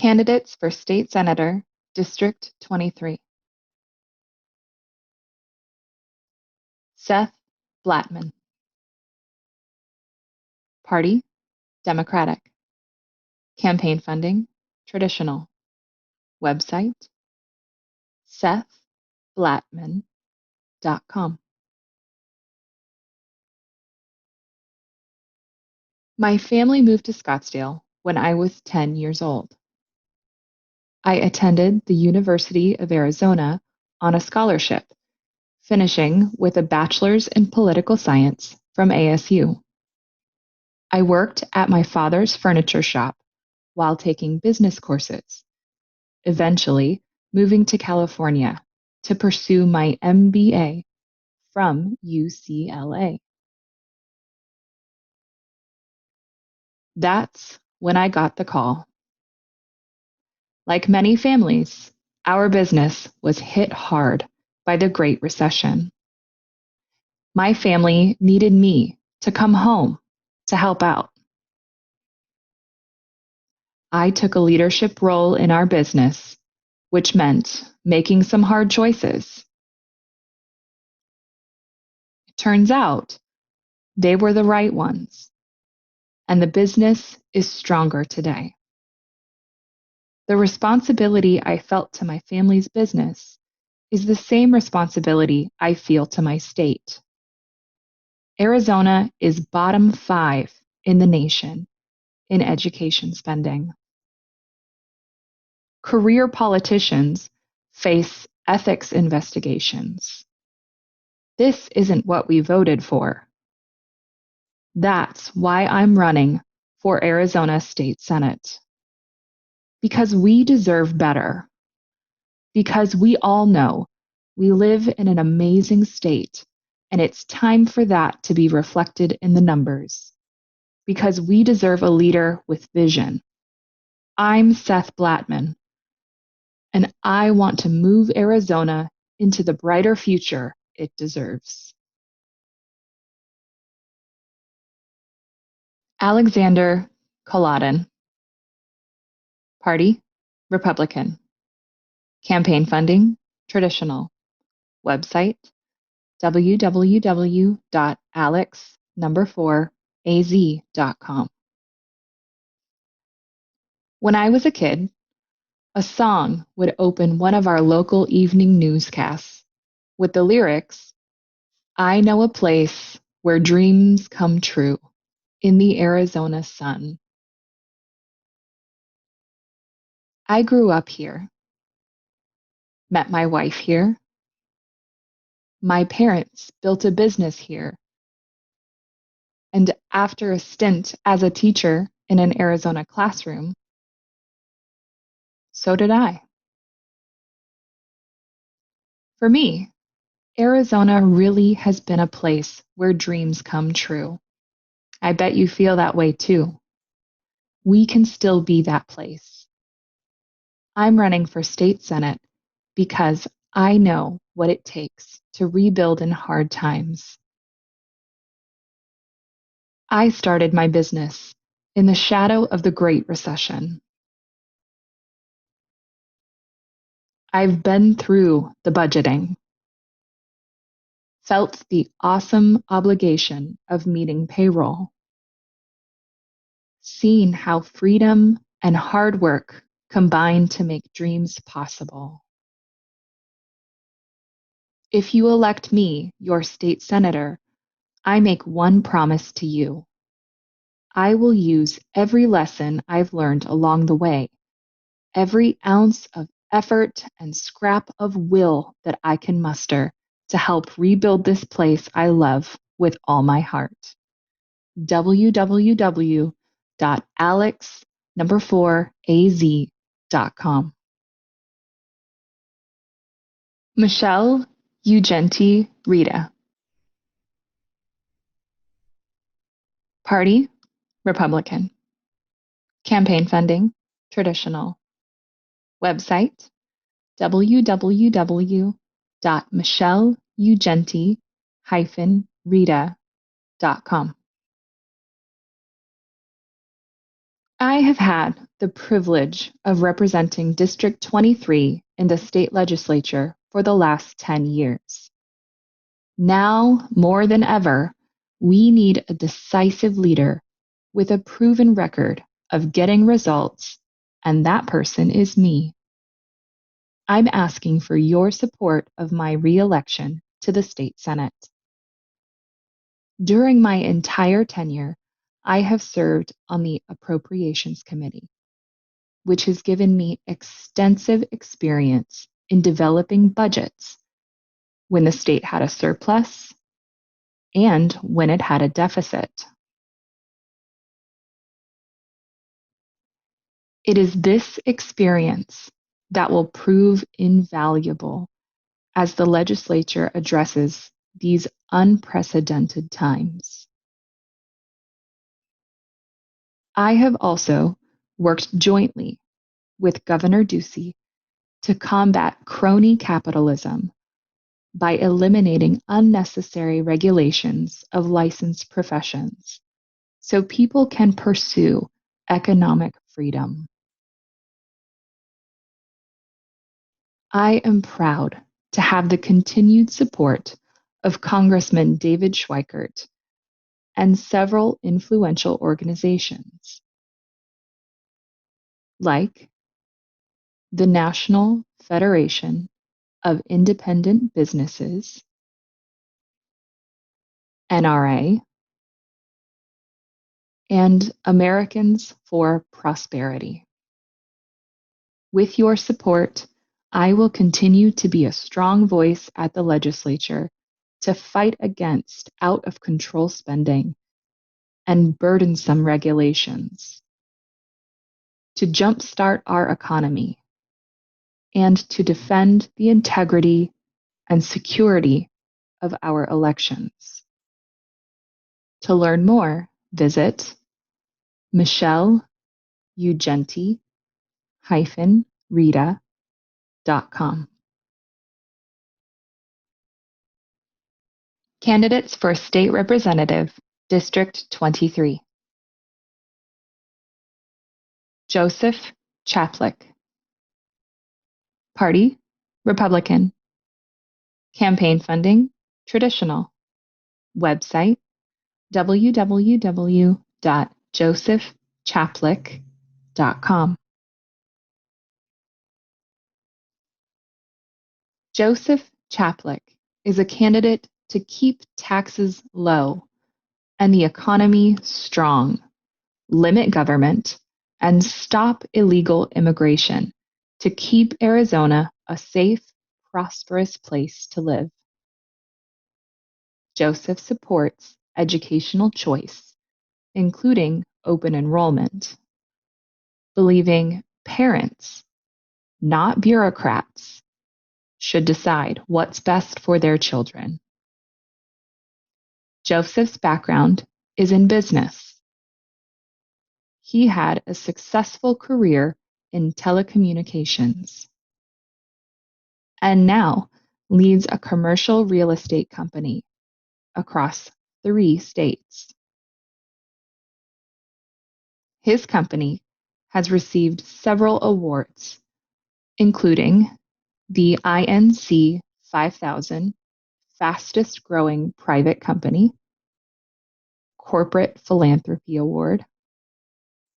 Candidates for State Senator, District 23. Seth Blattman. Party, Democratic. Campaign funding, traditional. Website, sethblattman.com. My family moved to Scottsdale when I was 10 years old. I attended the University of Arizona on a scholarship, finishing with a bachelor's in political science from ASU. I worked at my father's furniture shop while taking business courses, eventually moving to California to pursue my MBA from UCLA. That's when I got the call. Like many families, our business was hit hard by the Great Recession. My family needed me to come home to help out. I took a leadership role in our business, which meant making some hard choices. It turns out they were the right ones, and the business is stronger today. The responsibility I felt to my family's business is the same responsibility I feel to my state. Arizona is bottom 5 in the nation in education spending. Career politicians face ethics investigations. This isn't what we voted for. That's why I'm running for Arizona State Senate. Because we deserve better. Because we all know we live in an amazing state, and it's time for that to be reflected in the numbers. Because we deserve a leader with vision. I'm Seth Blattman, and I want to move Arizona into the brighter future it deserves. Alexander Culloden. Party, Republican. Campaign funding, traditional. Website, www.alex4az.com. When I was a kid, a song would open one of our local evening newscasts with the lyrics, "I know a place where dreams come true in the Arizona sun." I grew up here, met my wife here. My parents built a business here. And after a stint as a teacher in an Arizona classroom, so did I. For me, Arizona really has been a place where dreams come true. I bet you feel that way too. We can still be that place. I'm running for state senate because I know what it takes to rebuild in hard times. I started my business in the shadow of the Great Recession. I've been through the budgeting, felt the awesome obligation of meeting payroll, seen how freedom and hard work combine to make dreams possible. If you elect me your state senator, I make one promise to you. I will use every lesson I've learned along the way, every ounce of effort and scrap of will that I can muster to help rebuild this place I love with all my heart. www.alex4az.com. Michelle Ugenti Rita. Party, Republican. Campaign funding, traditional. Website, www.michelleugenti-rita.com. I have had the privilege of representing District 23 in the state legislature for the last 10 years. Now, more than ever, we need a decisive leader with a proven record of getting results, and that person is me. I'm asking for your support of my re-election to the state Senate. During my entire tenure, I have served on the Appropriations Committee, which has given me extensive experience in developing budgets when the state had a surplus and when it had a deficit. It is this experience that will prove invaluable as the legislature addresses these unprecedented times. I have also worked jointly with Governor Ducey to combat crony capitalism by eliminating unnecessary regulations of licensed professions so people can pursue economic freedom. I am proud to have the continued support of Congressman David Schweikert and several influential organizations, like the National Federation of Independent Businesses, NRA, and Americans for Prosperity. With your support, I will continue to be a strong voice at the legislature to fight against out of control spending and burdensome regulations, to jumpstart our economy, and to defend the integrity and security of our elections. To learn more, visit michelleugenti-rita.com. Candidates for State Representative, District 23. Joseph Chaplick. Party, Republican. Campaign funding, traditional. Website, www.josephchaplick.com. Joseph Chaplick is a candidate to keep taxes low and the economy strong, limit government, and stop illegal immigration to keep Arizona a safe, prosperous place to live. Joseph supports educational choice, including open enrollment, believing parents, not bureaucrats, should decide what's best for their children. Joseph's background is in business. He had a successful career in telecommunications and now leads a commercial real estate company across 3 states. His company has received several awards, including the INC 5000 Fastest Growing Private Company, Corporate Philanthropy Award,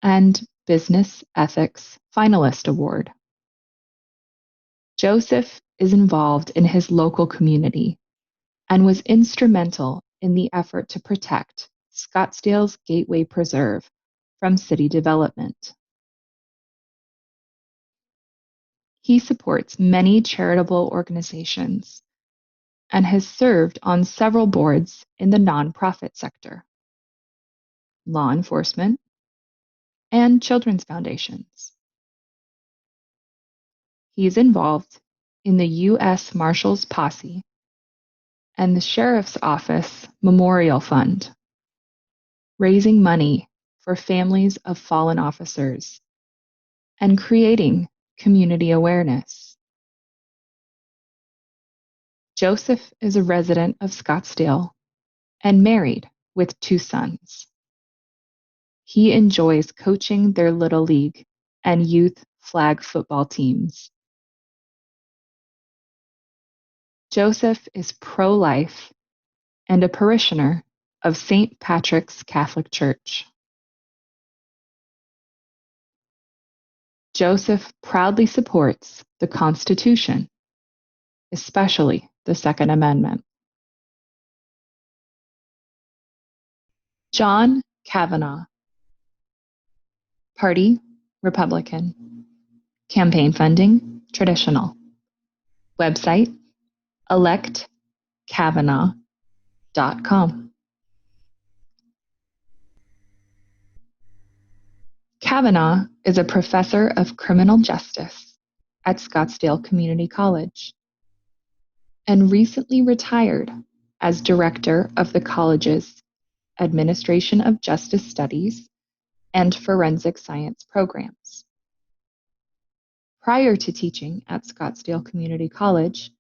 and Business Ethics Finalist Award. Joseph is involved in his local community and was instrumental in the effort to protect Scottsdale's Gateway Preserve from city development. He supports many charitable organizations and has served on several boards in the nonprofit sector, law enforcement, and children's foundations. He is involved in the U.S. Marshals Posse and the Sheriff's Office Memorial Fund, raising money for families of fallen officers and creating community awareness. Joseph is a resident of Scottsdale and married with 2 sons. He enjoys coaching their Little League and youth flag football teams. Joseph is pro-life and a parishioner of St. Patrick's Catholic Church. Joseph proudly supports the Constitution, especially the Second Amendment. John Kavanagh. Party, Republican. Campaign funding, traditional. Website, electkavanagh.com. Kavanagh is a professor of criminal justice at Scottsdale Community College and recently retired as director of the college's Administration of Justice Studies and Forensic Science programs. Prior to teaching at Scottsdale Community College,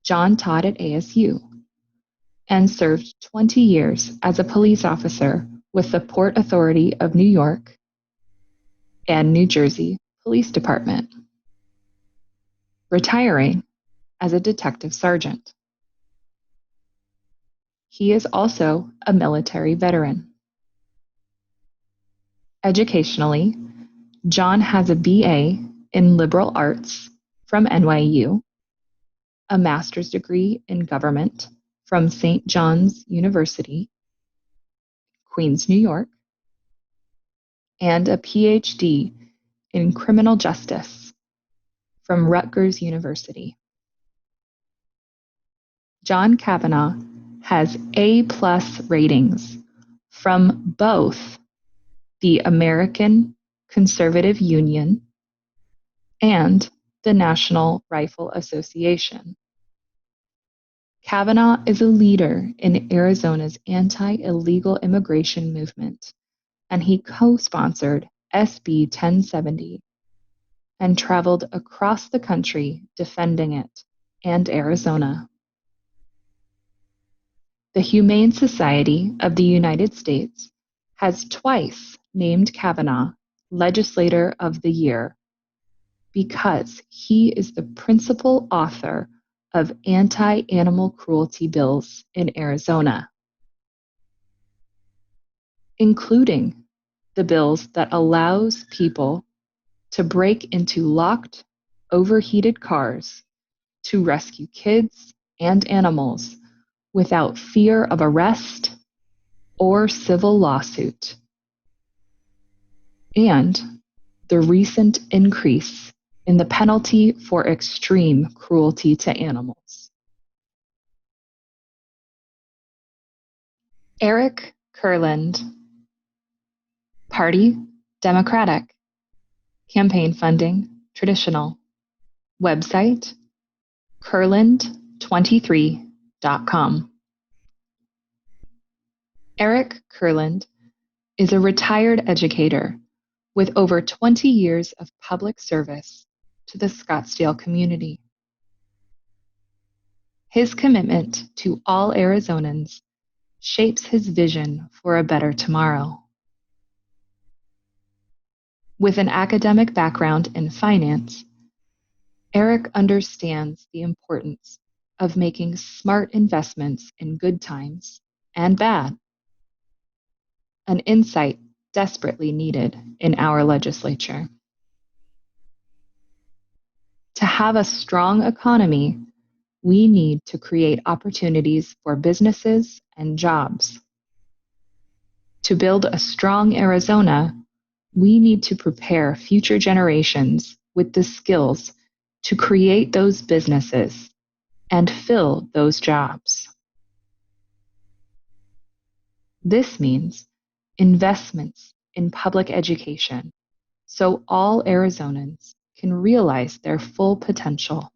John taught at ASU and served 20 years as a police officer with the Port Authority of New York and New Jersey Police Department, retiring as a detective sergeant. He is also a military veteran. Educationally, John has a BA in liberal arts from NYU, a master's degree in government from St. John's University, Queens, New York, and a PhD in criminal justice from Rutgers University. John Kavanagh has A+ ratings from both the American Conservative Union and the National Rifle Association. Kavanagh is a leader in Arizona's anti-illegal immigration movement, and he co-sponsored SB 1070 and traveled across the country defending it and Arizona. The Humane Society of the United States has twice named Kavanagh Legislator of the Year because he is the principal author of anti-animal cruelty bills in Arizona, including the bills that allows people to break into locked, overheated cars to rescue kids and animals without fear of arrest or civil lawsuit, and the recent increase in the penalty for extreme cruelty to animals. Eric Kurland. Party, Democratic. Campaign funding, traditional. Website, kurland23.com. Eric Kurland is a retired educator with over 20 years of public service to the Scottsdale community. His commitment to all Arizonans shapes his vision for a better tomorrow. With an academic background in finance, Eric understands the importance of making smart investments in good times and bad, an insight desperately needed in our legislature. To have a strong economy, we need to create opportunities for businesses and jobs. To build a strong Arizona, we need to prepare future generations with the skills to create those businesses and fill those jobs. This means investments in public education so all Arizonans can realize their full potential.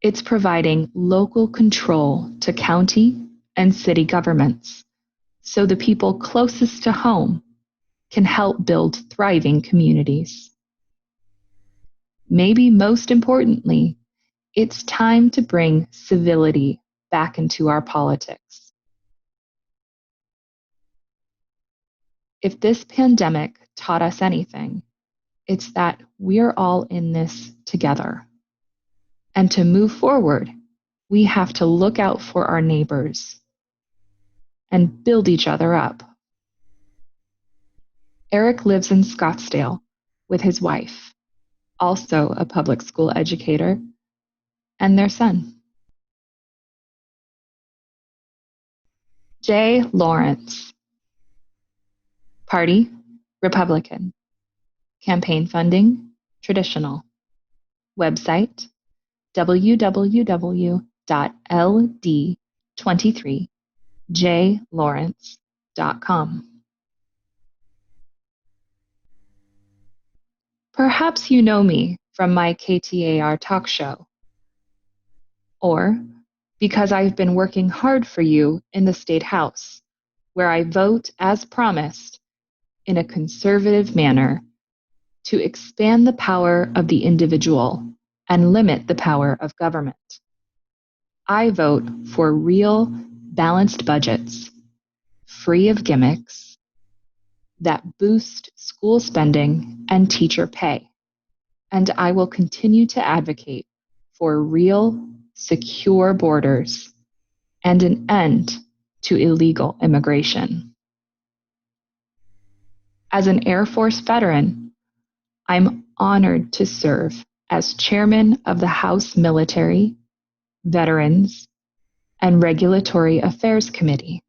It's providing local control to county and city governments so the people closest to home can help build thriving communities. Maybe most importantly, it's time to bring civility back into our politics. If this pandemic taught us anything, it's that we're all in this together. And to move forward, we have to look out for our neighbors and build each other up. Eric lives in Scottsdale with his wife, also a public school educator, and their son. J. Lawrence. Party, Republican. Campaign funding, traditional. Website, www.ld23jlawrence.com. Perhaps you know me from my KTAR talk show, or because I've been working hard for you in the State House, where I vote as promised in a conservative manner to expand the power of the individual and limit the power of government. I vote for real, balanced budgets, free of gimmicks, that boost school spending and teacher pay. And I will continue to advocate for real, secure borders and an end to illegal immigration. As an Air Force veteran, I'm honored to serve as chairman of the House Military, Veterans, and Regulatory Affairs Committee.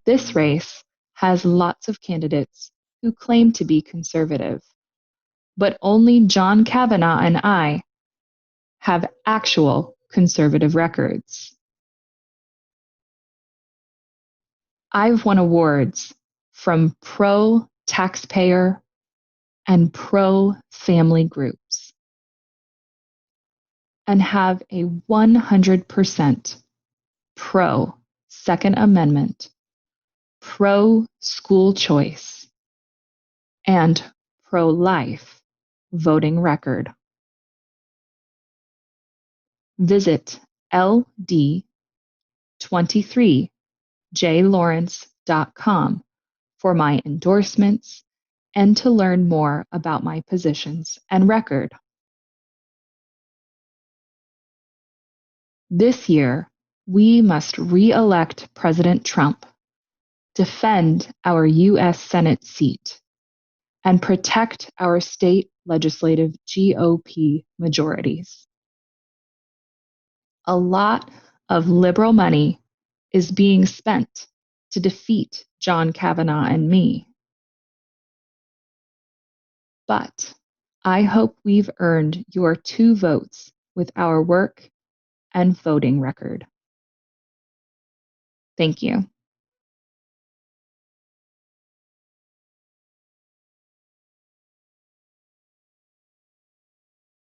This race has lots of candidates who claim to be conservative, but only John Kavanagh and I have actual conservative records. I've won awards from pro-taxpayer and pro-family groups, and have a 100% pro-Second Amendment, pro-school choice, and pro-life voting record. Visit ld23jlawrence.com for my endorsements and to learn more about my positions and record. This year, we must re-elect President Trump, defend our U.S. Senate seat, and protect our state legislative GOP majorities. A lot of liberal money is being spent to defeat John Kavanagh and me. But I hope we've earned your 2 votes with our work and voting record. Thank you.